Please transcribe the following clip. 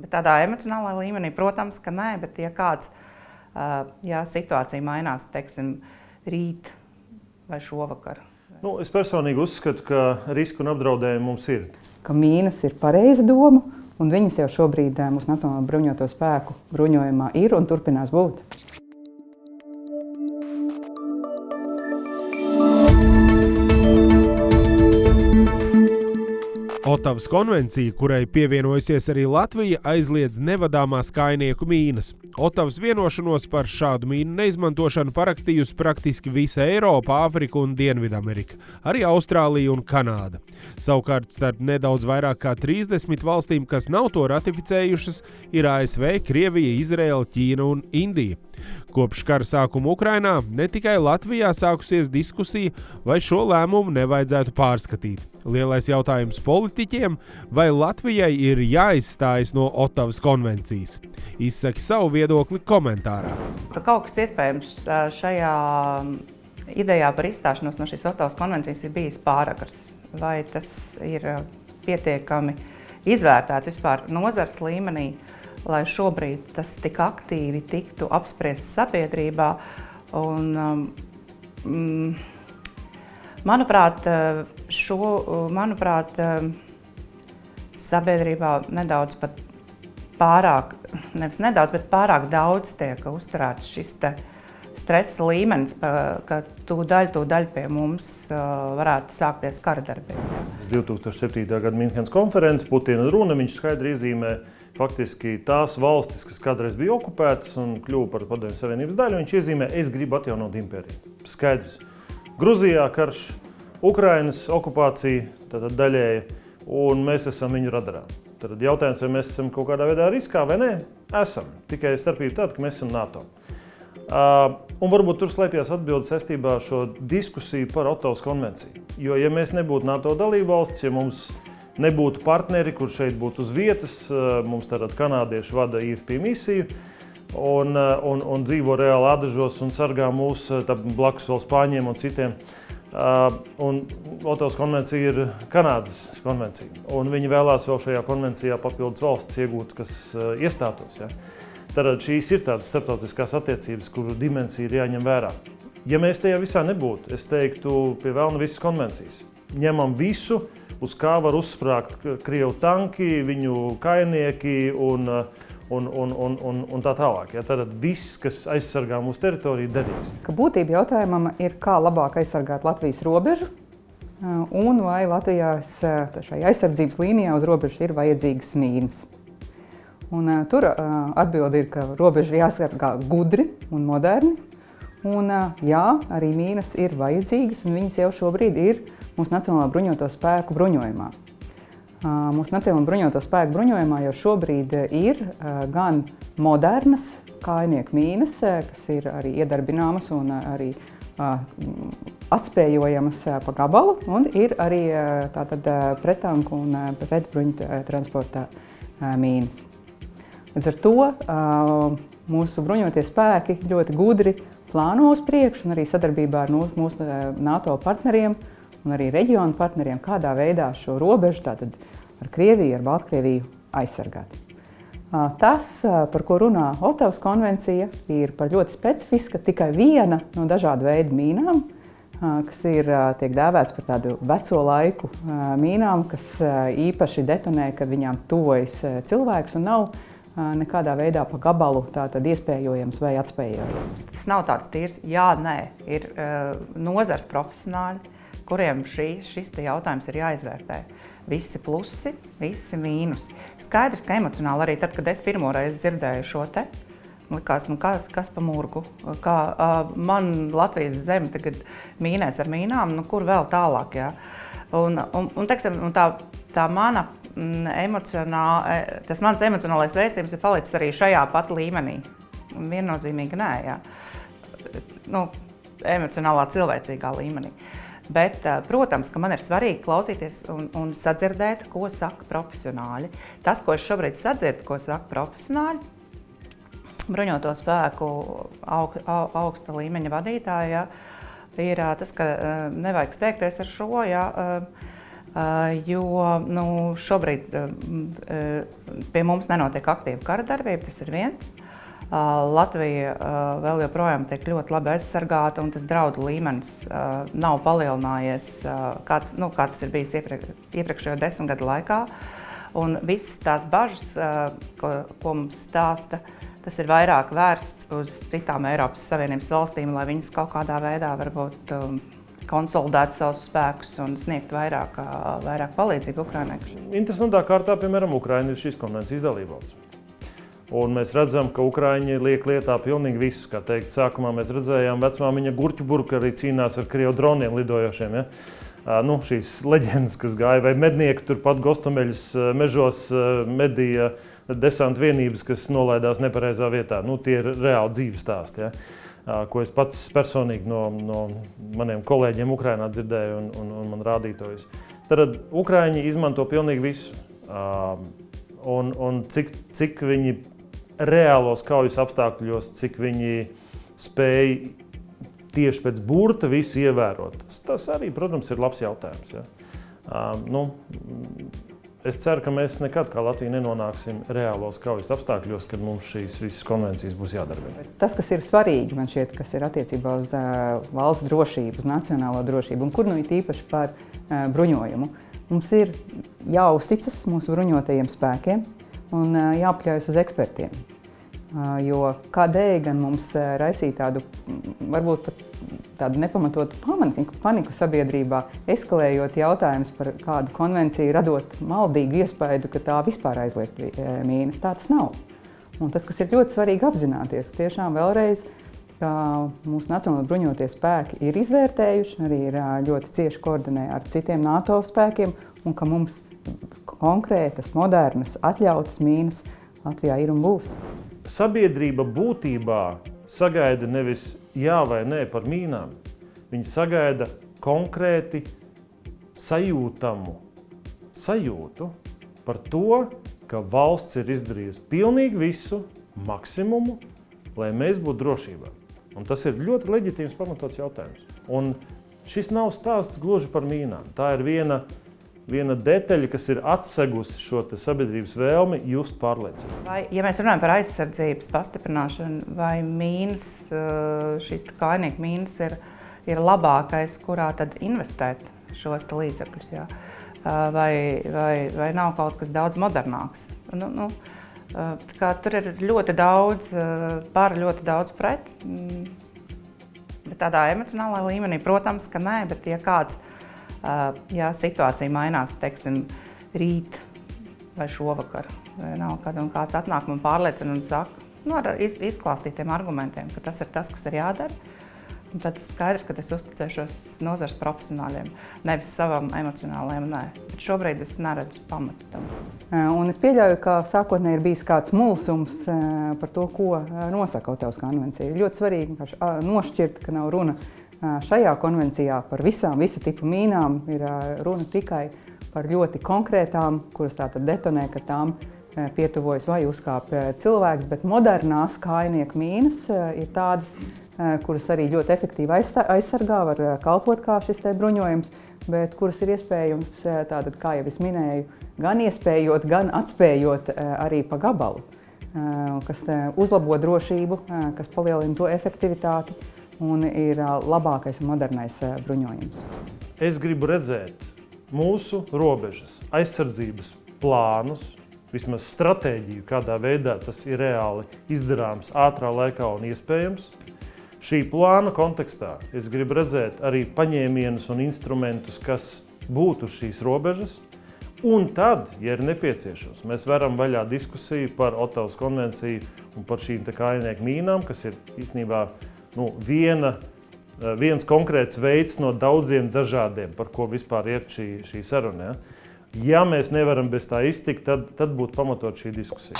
Bet tādā emocionālā līmenī, protams, ka nē, bet ja kāds, ja situācija mainās, teiksim, rīt vai šovakar. Es personīgi uzskatu, ka riski un apdraudējumi mums ir. Ka mīnas ir pareiza doma, un viņas jau šobrīd mūsu Nacionālo bruņoto spēku bruņojumā ir un turpinās būt. Otavas konvencija, kurai pievienojusies arī Latvija, aizliedz nevadāmās kājnieku mīnas. Otavas vienošanos par šādu mīnu neizmantošanu parakstījusi praktiski visa Eiropa, Āfrika un Dienvidamerika, arī Austrālija un Kanāda. Savukārt starp nedaudz vairāk kā 30 valstīm, kas nav to ratificējušas, ir ASV, Krievija, Izraela, Ķīna un Indija. Kopš kara sākuma Ukrainā ne tikai Latvijā sākusies diskusija, vai šo lēmumu nevajadzētu pārskatīt. Lielais jautājums politiķiem, vai Latvijai ir jāizstājas no Otavas konvencijas. Izsaki savu viedokli komentārā. Kaut kas iespējams šajā idejā par izstāšanos no šīs Otavas konvencijas ir bijis pāragrs. Vai tas ir pietiekami izvērtēts vispār nozares līmenī, lai šobrīd tas tik aktīvi tiktu apspriests sabiedrībā. Un, manuprāt, sabiedrībā nedaudz pat pārāk, nevis nedaudz, bet pārāk daudz tiek uzturēts šis te stresa līmenis, ka tūdaļ pie mums varētu sākties kara darbība. 2007. gada Minhenes konferences, Putina runa, viņš skaidri iezīmē faktiski tās valstis, kas kādreiz bija okupētas un kļuva par Padomju Savienības daļu, viņš iezīmē, es gribu atjaunot impēriju. Skaidrs. Gruzijā karš, Ukrainas okupācija, tātad daļēja, un mēs esam viņu radarā. Tad jautājums, vai mēs esam kaut kādā veidā riskā vai nē? Esam. Tikai starpība tāda, ka mēs esam NATO. Un varbūt tur slēpjas atbildes saistībā ar šo diskusiju par Otavas konvenciju. Jo, ja mēs nebūtu NATO dalībvalsts, ja mums nebūtu partneri, kur šeit būtu uz vietas, mums tātad kanādieši vada IFP misiju un dzīvo reāli Adažos un sargā mūs blakus vēl Spāņiem un citiem. Un Otavas konvencija ir Kanādas konvencija, un viņi vēlās vēl šajā konvencijā papildus valsts iegūt, kas iestātos. Ja? Tad šīs ir tādas starptautiskās attiecības, kuru dimensija ir jāņem vērā. Ja mēs tajā visā nebūtu, es teiktu, pie velna visas konvencijas. Ņemam visu, uz kā var uzsprāgt Krievu tanki, viņu kājnieki un tā tālāk. Ja? Tad viss, kas aizsargā mūsu teritoriju, derīgs. Ka būtība jautājumam ir, kā labāk aizsargāt Latvijas robežu, un vai Latvijas šai aizsardzības līnijā uz robežas ir vajadzīgas mīnas. Un tur atbilde ir, ka robeža jāsargā gudri un moderni. Un jā, arī mīnas ir vajadzīgas, un viņas jau šobrīd ir mūsu Nacionālo bruņoto spēku bruņojumā. Mūsu Nacionālo bruņoto spēku bruņojumā jau šobrīd ir gan modernas kājnieku mīnas, kas ir arī iedarbināmas un arī atspējojamas pa gabalu, un ir arī tātad prettanku un pretbruņu transporta mīnas. Līdz ar to mūsu bruņotie spēki ļoti gudri plāno uz priekšu, un arī sadarbībā ar mūsu NATO partneriem un arī reģionu partneriem, kādā veidā šo robežu tātad ar Krieviju, ar Baltkrieviju aizsargāt. Tas, par ko runā Otavas konvencija, ir par ļoti specifiska, tikai viena no dažādu veidu mīnām, kas tiek dēvēts par tādu veco laiku mīnām, kas īpaši detonē, kad viņām tuvojas cilvēks un nav nekādā veidā pa gabalu tātad iespējojams vai atspējojams. Tas nav tāds tīrs jā, nē. Ir nozars profesionāļi, kuriem šis te jautājums ir jāizvērtē. Visi plusi, visi mīnusi. Skaidrs, ka emocionāli arī tad, kad es pirmo reizi dzirdēju šo te, likās, kas pa murgu. Kā man Latvijas zeme tagad mīnēs ar mīnām, kur vēl tālāk, jā. Teiksim, tā mana tas mans emocionālais vēstījums ir palicis arī šajā pat līmenī. Viennozīmīgi nē, jā. Emocionālā cilvēcīgā līmenī. Bet, protams, ka man ir svarīgi klausīties un sadzirdēt, ko saka profesionāļi. Tas, ko es šobrīd sadzirdu, ko saka profesionāļi, bruņoto spēku augsta līmeņa vadītāji, ir tas, ka nevajag steigties ar šo, jo šobrīd pie mums nenotiek aktīva kara darbība, tas ir viens. Latvija vēl joprojām tiek ļoti labi aizsargāta, un tas draudu līmenis nav palielinājies, kā tas ir bijis iepriekšējo 10 gadu laikā. Un visas tās bažas, ko mums stāsta, tas ir vairāk vērsts uz citām Eiropas Savienības valstīm, lai viņas kaut kādā veidā varbūt konsolidētu savus spēkus un sniegt vairāk palīdzību Ukrainai. Interesantā kārtā, piemēram, Ukraina ir šīs konvencijas dalībvalsts. Un mēs redzam, ka Ukraiņi liek lietā pilnīgi visus. Kā teikt, sākumā mēs redzējām vecmāmiņa Gurķu burka arī cīnās ar Krievu droniem lidojošiem. Ja? Šīs leģendas, kas gāja, vai mednieki turpat Gostomeļas mežos medīja desantu vienības, kas nolaidās nepareizā vietā. Tie ir reāli dzīves stāsti, ja? Ko es pats personīgi no maniem kolēģiem Ukrainā dzirdēju un man rādītojus. Tad Ukraiņi izmanto pilnīgi visu. Un cik viņi reālos kaujas apstākļos, cik viņi spēj tieši pēc burta visu ievērot. Tas arī, protams, ir labs jautājums. Ja? Es ceru, ka mēs nekad kā Latvija nenonāksim reālos kaujas apstākļos, kad mums šīs visas konvencijas būs jādarbina. Tas, kas ir svarīgi, man šķiet, kas ir attiecībā uz valsts drošību, uz nacionālo drošību, un kur ir īpaši par bruņojumu. Mums ir jāuzticas mūsu bruņotajiem spēkiem un jāpaļaujas uz ekspertiem. Jo kādēļ gan mums raisīja tādu, varbūt pat tādu nepamatotu paniku sabiedrībā, eskalējot jautājumus par kādu konvenciju, radot maldīgu iespaidu, ka tā vispār aizliegt mīnas. Tā tas nav. Un tas, kas ir ļoti svarīgi apzināties, tiešām vēlreiz, ka mūsu nacionāli bruņotie spēki ir izvērtējuši, arī ir ļoti cieši koordinē ar citiem NATO spēkiem, un ka mums konkrētas, modernas, atļautas mīnas Latvijā ir un būs. Sabiedrība būtībā sagaida nevis jā vai nē par mīnām. Viņi sagaida konkrēti sajūtamu sajūtu par to, ka valsts ir izdarījusi pilnīgi visu maksimumu, lai mēs būtu drošībā. Un tas ir ļoti leģitīms pamatots jautājums. Un šis nav stāsts gluži par mīnām. Tā ir viena detaļa, kas ir atsegusi šo sabiedrības vēlmi just pārliecību. Ja mēs runājam par aizsardzības pastiprināšanu, vai mīnas, šīs kājnieku mīnas ir labākais, kurā tad investēt šos līdzekļus, jā? Vai nav kaut kas daudz modernāks? Tur ir ļoti daudz par, ļoti daudz pret. Bet tādā emocionālā līmenī, protams, ka nē, bet ja situācija mainās, teiksim, rīt vai šovakar, vai nav, kad kāds atnāk man pārliecina un saka, ar izklāstītiem argumentiem, ka tas ir tas, kas ir jādara, un tad skaidrs, ka es uzticēšos nozares profesionāļiem, nevis savam emocionālajiem, nē. Bet šobrīd es neredzu pamatu tam. Un es pieļauju, ka sākotnēji ir bijis kāds mulsums par to, ko nosaka Otavas konvencija. Ir ļoti svarīgi nošķirt, ka nav runa šajā konvencijā par visu tipu mīnām, ir runa tikai par ļoti konkrētām, kuras tātad detonē, ka tām pietuvojas vai uzkāp cilvēks, bet modernās kājnieku mīnas ir tādas, kuras arī ļoti efektīvi aizsargā, var kalpot kā šis bruņojums, bet kuras ir iespējams, tātad, kā jau es minēju, gan iespējot, gan atspējot arī pa gabalu, kas uzlabo drošību, kas palielina to efektivitāti un ir labākais un modernais bruņojums. Es gribu redzēt mūsu robežas aizsardzības plānus, vismaz stratēģiju, kādā veidā tas ir reāli izdarāms ātrā laikā un iespējams. Šī plāna kontekstā es gribu redzēt arī paņēmienus un instrumentus, kas būtu šīs robežas. Un tad, ja ir nepieciešams, mēs varam vaļā diskusiju par Otavas konvenciju un par šīm kājnieku mīnām, kas ir īstenībā viens konkrēts veids no daudziem dažādiem, par ko vispār iet šī saruna. Ja mēs nevaram bez tā iztikt, tad būtu pamatot šī diskusija.